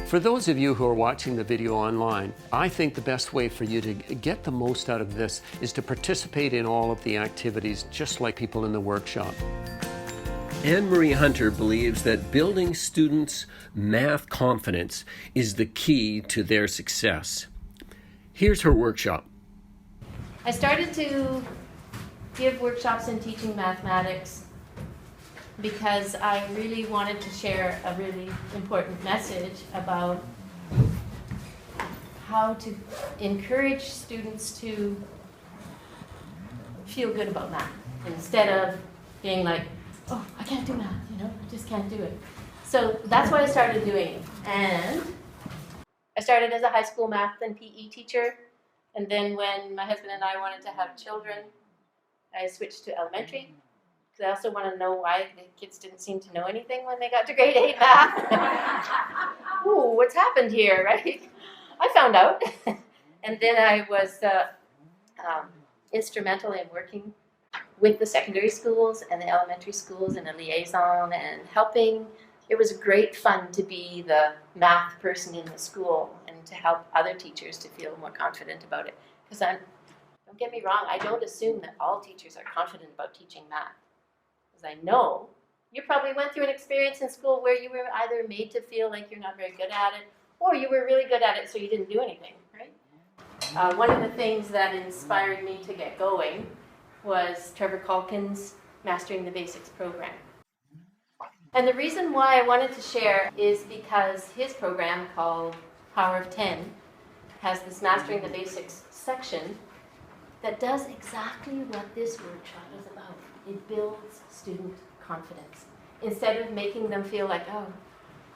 For those of you who are watching the video online, I think the best way for you to get the most out of this is to participate in all of the activities, just like people in the workshop. Anne-Marie Hunter believes that building students' math confidence is the key to their success. Here's her workshop. I started to give workshops in teaching mathematics because I really wanted to share a really important message about how to encourage students to feel good about math instead of being like, oh, I can't do math, I just can't do it. So that's what I started doing. And I started as a high school math and PE teacher. And then when my husband and I wanted to have children, I switched to elementary. Because I also want to know why the kids didn't seem to know anything when they got to grade 8 math. Ooh, what's happened here, right? I found out. And then I was instrumental in working with the secondary schools and the elementary schools in a liaison and helping. It was great fun to be the math person in the school and to help other teachers to feel more confident about it. Because don't get me wrong, I don't assume that all teachers are confident about teaching math. Because I know you probably went through an experience in school where you were either made to feel like you're not very good at it, or you were really good at it so you didn't do anything, right? One of the things that inspired me to get going was Trevor Calkin's Mastering the Basics program. And the reason why I wanted to share is because his program called Power of 10 has this Mastering the Basics section that does exactly what this workshop is about. It builds student confidence. Instead of making them feel like, oh,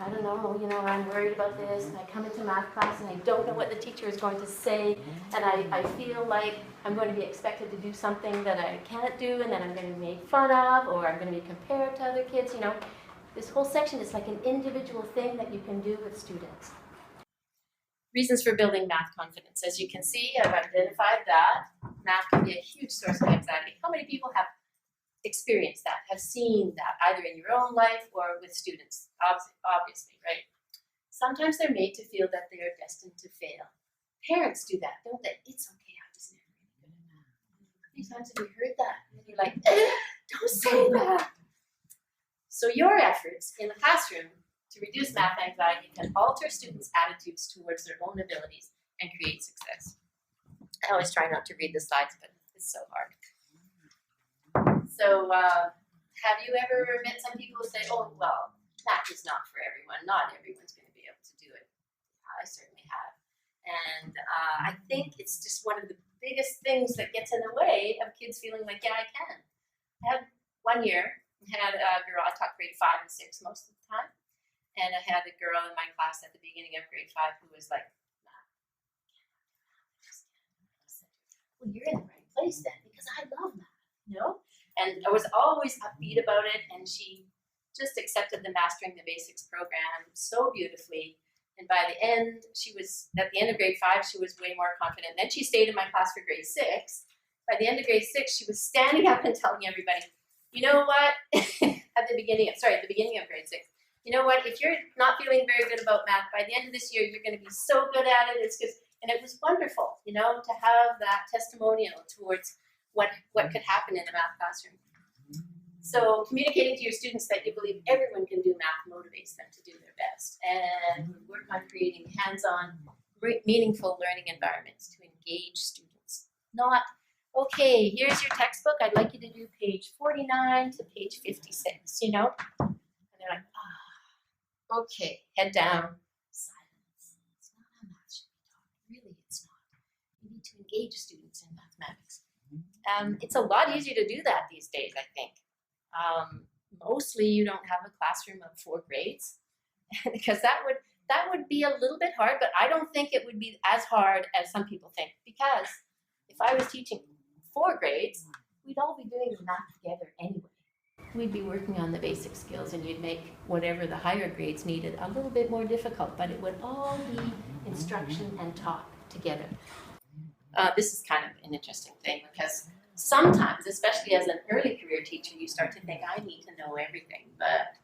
I don't know, I'm worried about this, and I come into math class and I don't know what the teacher is going to say, and I feel like I'm going to be expected to do something that I can't do, and then I'm going to be made fun of, or I'm going to be compared to other kids, This whole section is like an individual thing that you can do with students. Reasons for building math confidence. As you can see, I've identified that math can be a huge source of anxiety. How many people have experienced that, have seen that, either in your own life or with students? Obviously, right? Sometimes they're made to feel that they are destined to fail. Parents do that, don't they? It's okay, I was never really good at math. How many times have you heard that? And you're like, don't say that. So your efforts in the classroom to reduce math anxiety can alter students' attitudes towards their own abilities and create success. I always try not to read the slides, but it's so hard. So have you ever met some people who say, oh, well, math is not for everyone. Not everyone's going to be able to do it. I certainly have. And I think it's just one of the biggest things that gets in the way of kids feeling like, yeah, I can. I had one year, had a girl, I taught grade 5 and 6 most of the time, and I had a girl in my class at the beginning of grade 5 who was like, nah, well, you're in the right place then, because I love math, And I was always upbeat about it, and she just accepted the Mastering the Basics program so beautifully. And by the end, at the end of grade 5, she was way more confident. Then she stayed in my class for grade 6. By the end of grade 6, she was standing up and telling everybody, you know what, at the beginning of grade 6, you know what, if you're not feeling very good about math, by the end of this year, you're going to be so good at it. And it was wonderful, to have that testimonial towards what could happen in a math classroom. So communicating to your students that you believe everyone can do math motivates them to do their best. And work on creating hands-on, meaningful learning environments to engage students. Not, okay, here's your textbook, I'd like you to do page 49 to page 56, And they're like, okay, head down, silence. It's not how math should be taught. Really, it's not. You need to engage students in mathematics. It's a lot easier to do that these days, I think. Mostly you don't have a classroom of 4 grades because that would be a little bit hard, but I don't think it would be as hard as some people think, because if I was teaching 4 grades, we'd all be doing the math together anyway. We'd be working on the basic skills, and you'd make whatever the higher grades needed a little bit more difficult, but it would all be instruction and talk together. This is kind of an interesting thing, because sometimes, especially as an early career teacher, you start to think, I need to know everything. But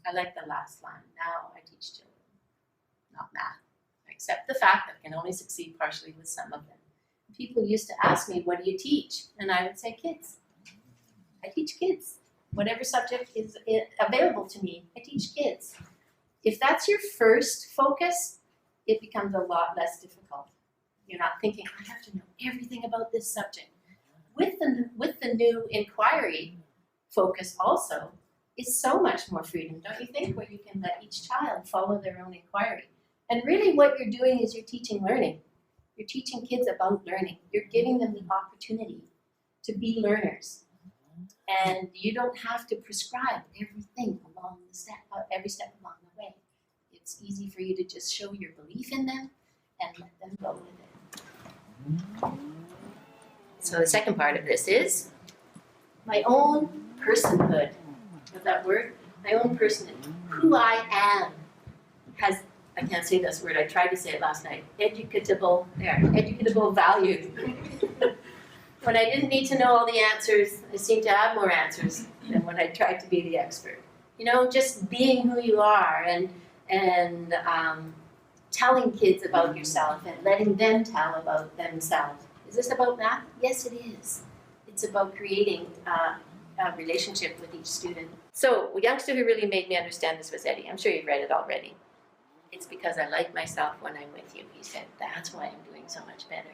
I like the last line. Now I teach children. not math. I accept the fact that I can only succeed partially with some of them. People used to ask me, what do you teach? And I would say, kids. I teach kids. Whatever subject is available to me, I teach kids. If that's your first focus, it becomes a lot less difficult. You're not thinking, I have to know everything about this subject. With the new inquiry focus also is so much more freedom, don't you think, where you can let each child follow their own inquiry. And really what you're doing is you're teaching learning. You're teaching kids about learning. You're giving them the opportunity to be learners. And you don't have to prescribe everything along the step, every step along the way. It's easy for you to just show your belief in them and let them go with it. So the second part of this is my own personhood. Of that word, my own personhood. Who I am has, I can't say this word, I tried to say it last night, educatable value. When I didn't need to know all the answers, I seemed to have more answers than when I tried to be the expert. You know, just being who you are and telling kids about yourself and letting them tell about themselves. Is this about math? Yes, it is. It's about creating a relationship with each student. So, a youngster who really made me understand this was Eddie. I'm sure you've read it already. It's because I like myself when I'm with you, he said. That's why I'm doing so much better.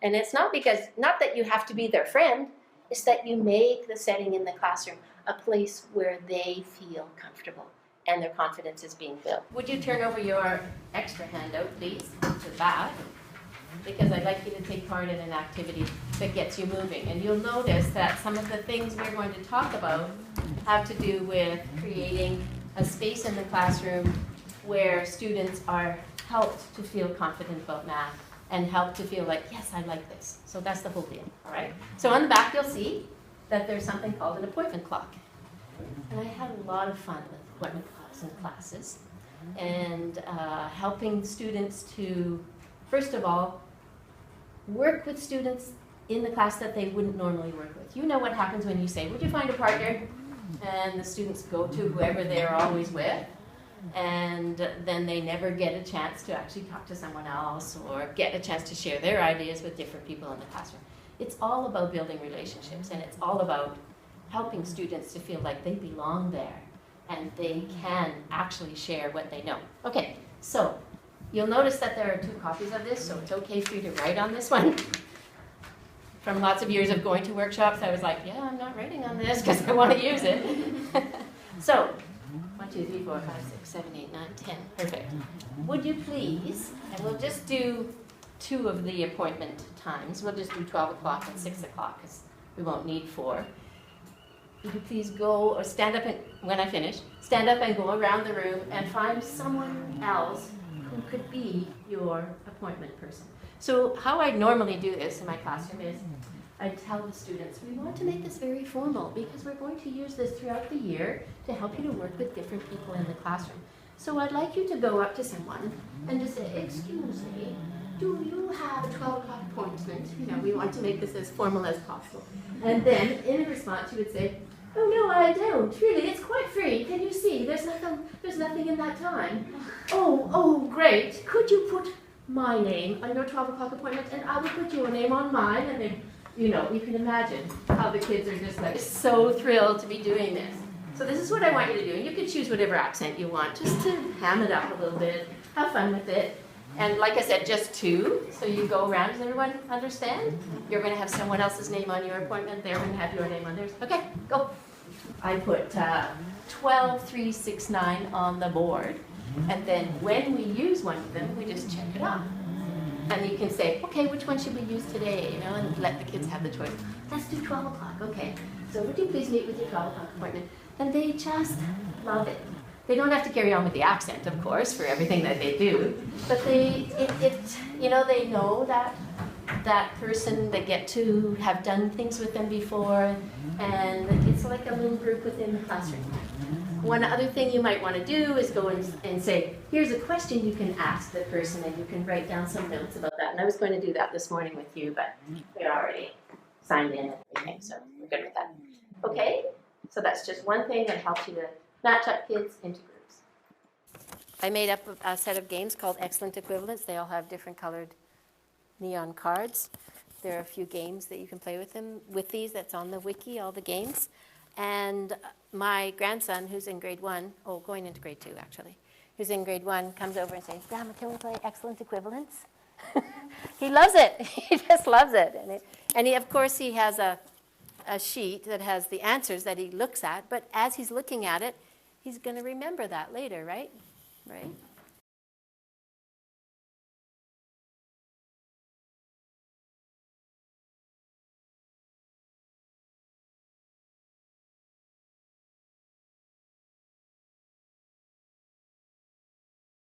And it's not that you have to be their friend, it's that you make the setting in the classroom a place where they feel comfortable and their confidence is being built. Would you turn over your extra handout, please, to that? Because I'd like you to take part in an activity that gets you moving. And you'll notice that some of the things we're going to talk about have to do with creating a space in the classroom where students are helped to feel confident about math and helped to feel like, yes, I like this. So that's the whole deal, all right? So on the back, you'll see that there's something called an appointment clock. And I had a lot of fun with appointment clocks in classes and helping students to, first of all, work with students in the class that they wouldn't normally work with. You know what happens when you say, would you find a partner? And the students go to whoever they're always with, and then they never get a chance to actually talk to someone else or get a chance to share their ideas with different people in the classroom. It's all about building relationships, and it's all about helping students to feel like they belong there and they can actually share what they know. Okay, so you'll notice that there are 2 copies of this, so it's okay for you to write on this one. From lots of years of going to workshops, I was like, yeah, I'm not writing on this because I want to use it. So, 1, 2, 3, 4, 5, 6, 7, 8, 9, 10. Perfect. Would you please, and we'll just do 2 of the appointment times. We'll just do 12 o'clock and 6 o'clock because we won't need 4. Would you please go or stand up and, when I finish, stand up and go around the room and find someone else who could be your appointment person. So how I normally do this in my classroom is I tell the students, we want to make this very formal because we're going to use this throughout the year to help you to work with different people in the classroom. So I'd like you to go up to someone and just say, excuse me, do you have a 12 o'clock appointment? You know, we want to make this as formal as possible. And then in response you would say, oh no, I don't. Really, it's quite free. Can you see? There's nothing in that time. Oh, great. Could you put my name on your 12 o'clock appointment and I will put your name on mine? And then, you know, you can imagine how the kids are just like so thrilled to be doing this. So this is what I want you to do. And you can choose whatever accent you want, just to ham it up a little bit, have fun with it. And like I said, just 2. So you go around. Does everyone understand? You're going to have someone else's name on your appointment. They're going to have your name on theirs. Okay, go. I put 12, 3, 6, 9 on the board. And then when we use one of them, we just check it off. And you can say, okay, which one should we use today? You know, and let the kids have the choice. Let's do 12 o'clock. Okay. So would you please meet with your 12 o'clock appointment? And they just love it. They don't have to carry on with the accent, of course, for everything that they do, but they know that person, they get to have done things with them before, and it's like a little group within the classroom. One other thing you might want to do is go and say, here's a question you can ask the person, and you can write down some notes about that. And I was going to do that this morning with you, but we're already signed in and everything, so we're good with that. Okay, so that's just one thing that helps you to match up kids into groups. I made up a set of games called Excellent Equivalents. They all have different colored neon cards. There are a few games that you can play with them. With these, that's on the wiki, all the games. And my grandson, who's in grade 1, going into grade 2 actually, who's in grade 1, comes over and says, Grandma, can we play Excellent Equivalents? He loves it. He just loves it. And he, of course, he has a sheet that has the answers that he looks at, but as he's looking at it, he's going to remember that later, right? Right?